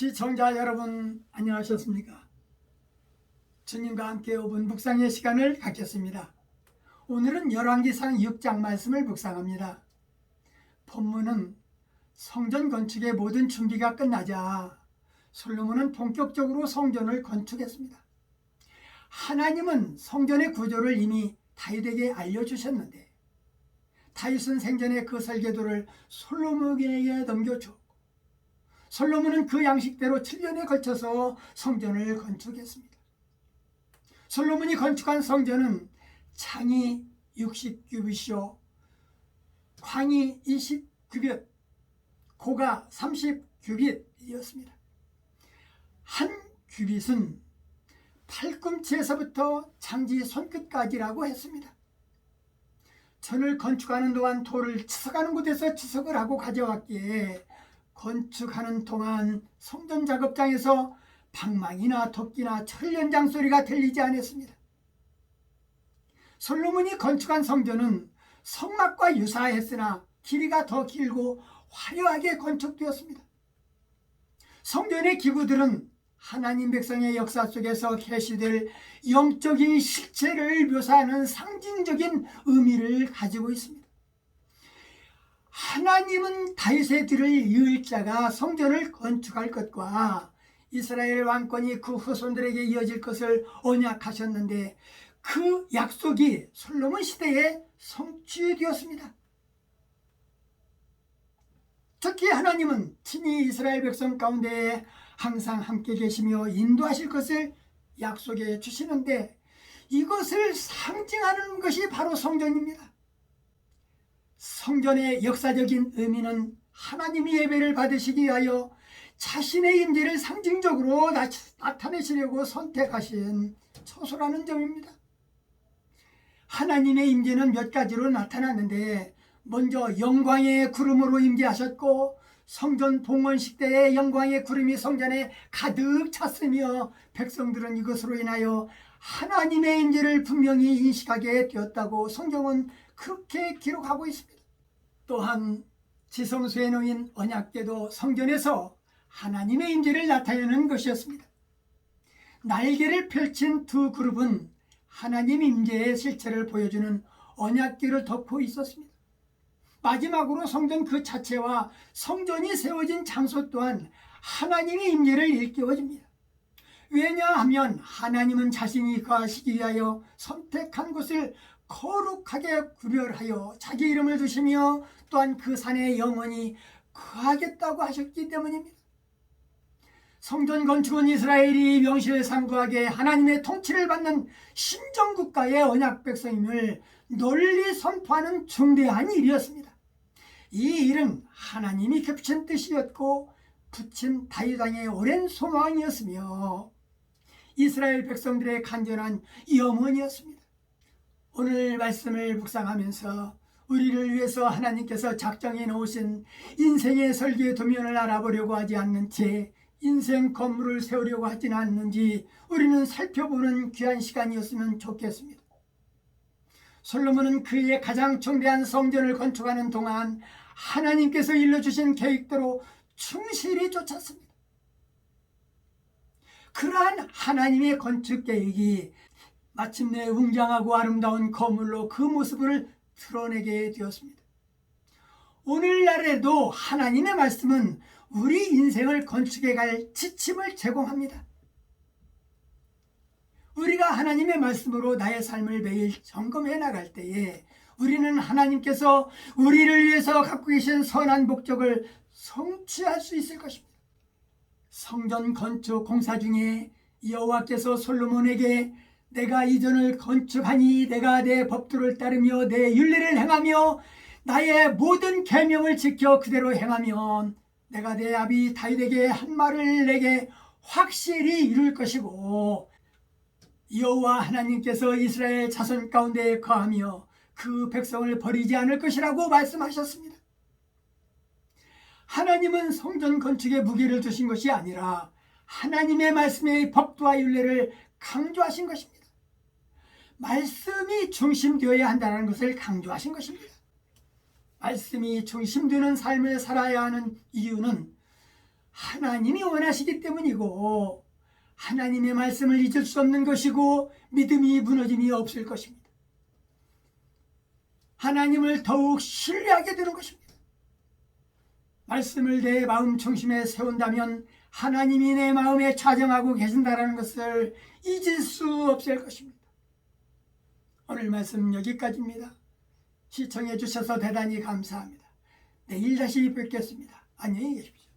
시청자 여러분 안녕하셨습니까? 주님과 함께 5분 묵상의 시간을 갖겠습니다. 오늘은 열왕기상 6장 말씀을 묵상합니다. 본문은 성전 건축의 모든 준비가 끝나자 솔로몬은 본격적으로 성전을 건축했습니다. 하나님은 성전의 구조를 이미 다윗에게 알려주셨는데 다윗은 생전에 그 설계도를 솔로몬에게 넘겨주었고 솔로몬은 그 양식대로 7년에 걸쳐서 성전을 건축했습니다. 솔로몬이 건축한 성전은 창이 60규빗이요 광이 20규빗, 고가 30규빗이었습니다. 한 규빗은 팔꿈치에서부터 창지 손끝까지라고 했습니다. 전을 건축하는 동안 돌을 치석하는 곳에서 치석을 하고 가져왔기에 건축하는 동안 성전 작업장에서 방망이나 토끼나 철연장 소리가 들리지 않았습니다. 솔로몬이 건축한 성전은 성막과 유사했으나 길이가 더 길고 화려하게 건축되었습니다. 성전의 기구들은 하나님 백성의 역사 속에서 계시될 영적인 실체를 묘사하는 상징적인 의미를 가지고 있습니다. 하나님은 다윗의 뒤를 이을 자가 성전을 건축할 것과 이스라엘 왕권이 그 후손들에게 이어질 것을 언약하셨는데 그 약속이 솔로몬 시대에 성취되었습니다. 특히 하나님은 친히 이스라엘 백성 가운데 항상 함께 계시며 인도하실 것을 약속해 주시는데 이것을 상징하는 것이 바로 성전입니다. 성전의 역사적인 의미는 하나님이 예배를 받으시기 위하여 자신의 임재를 상징적으로 나타내시려고 선택하신 처소라는 점입니다. 하나님의 임재는 몇 가지로 나타났는데 먼저 영광의 구름으로 임재하셨고 성전 봉헌식 때의 영광의 구름이 성전에 가득 찼으며 백성들은 이것으로 인하여 하나님의 임재를 분명히 인식하게 되었다고 성경은 그렇게 기록하고 있습니다. 또한 지성소에 놓인 언약궤도 성전에서 하나님의 임재를 나타내는 것이었습니다. 날개를 펼친 두 그룹은 하나님 임재의 실체를 보여주는 언약궤를 덮고 있었습니다. 마지막으로 성전 그 자체와 성전이 세워진 장소 또한 하나님의 임재를 일깨워줍니다. 왜냐하면 하나님은 자신이 거하시기 위하여 선택한 곳을 거룩하게 구별하여 자기 이름을 두시며 또한 그 산에 영원히 거하겠다고 하셨기 때문입니다. 성전 건축은 이스라엘이 명실상부하게 하나님의 통치를 받는 신정국가의 언약 백성임을 널리 선포하는 중대한 일이었습니다. 이 일은 하나님이 겹친 뜻이었고 부친 다윗 왕의 오랜 소망이었으며 이스라엘 백성들의 간절한 염원이었습니다. 오늘 말씀을 묵상하면서 우리를 위해서 하나님께서 작정해 놓으신 인생의 설계 도면을 알아보려고 하지 않는 채 인생 건물을 세우려고 하지는 않는지 우리는 살펴보는 귀한 시간이었으면 좋겠습니다. 솔로몬은 그의 가장 중대한 성전을 건축하는 동안 하나님께서 일러주신 계획대로 충실히 쫓았습니다. 그러한 하나님의 건축 계획이 마침내 웅장하고 아름다운 건물로 그 모습을 드러내게 되었습니다. 오늘날에도 하나님의 말씀은 우리 인생을 건축해 갈 지침을 제공합니다. 우리가 하나님의 말씀으로 나의 삶을 매일 점검해 나갈 때에 우리는 하나님께서 우리를 위해서 갖고 계신 선한 목적을 성취할 수 있을 것입니다. 성전 건축 공사 중에 여호와께서 솔로몬에게 내가 이전을 건축하니 내가 내 법도를 따르며 내 율례를 행하며 나의 모든 계명을 지켜 그대로 행하면 내가 내 아비 다윗에게 한 말을 내게 확실히 이룰 것이고 여호와 하나님께서 이스라엘 자손 가운데 거하며 그 백성을 버리지 않을 것이라고 말씀하셨습니다. 하나님은 성전 건축에 무게를 두신 것이 아니라 하나님의 말씀의 법도와 율례를 강조하신 것입니다. 말씀이 중심되어야 한다는 것을 강조하신 것입니다. 말씀이 중심되는 삶을 살아야 하는 이유는 하나님이 원하시기 때문이고 하나님의 말씀을 잊을 수 없는 것이고 믿음이 무너짐이 없을 것입니다. 하나님을 더욱 신뢰하게 되는 것입니다. 말씀을 내 마음 중심에 세운다면 하나님이 내 마음에 좌정하고 계신다는 것을 잊을 수 없을 것입니다. 오늘 말씀 여기까지입니다. 시청해 주셔서 대단히 감사합니다. 내일 다시 뵙겠습니다. 안녕히 계십시오.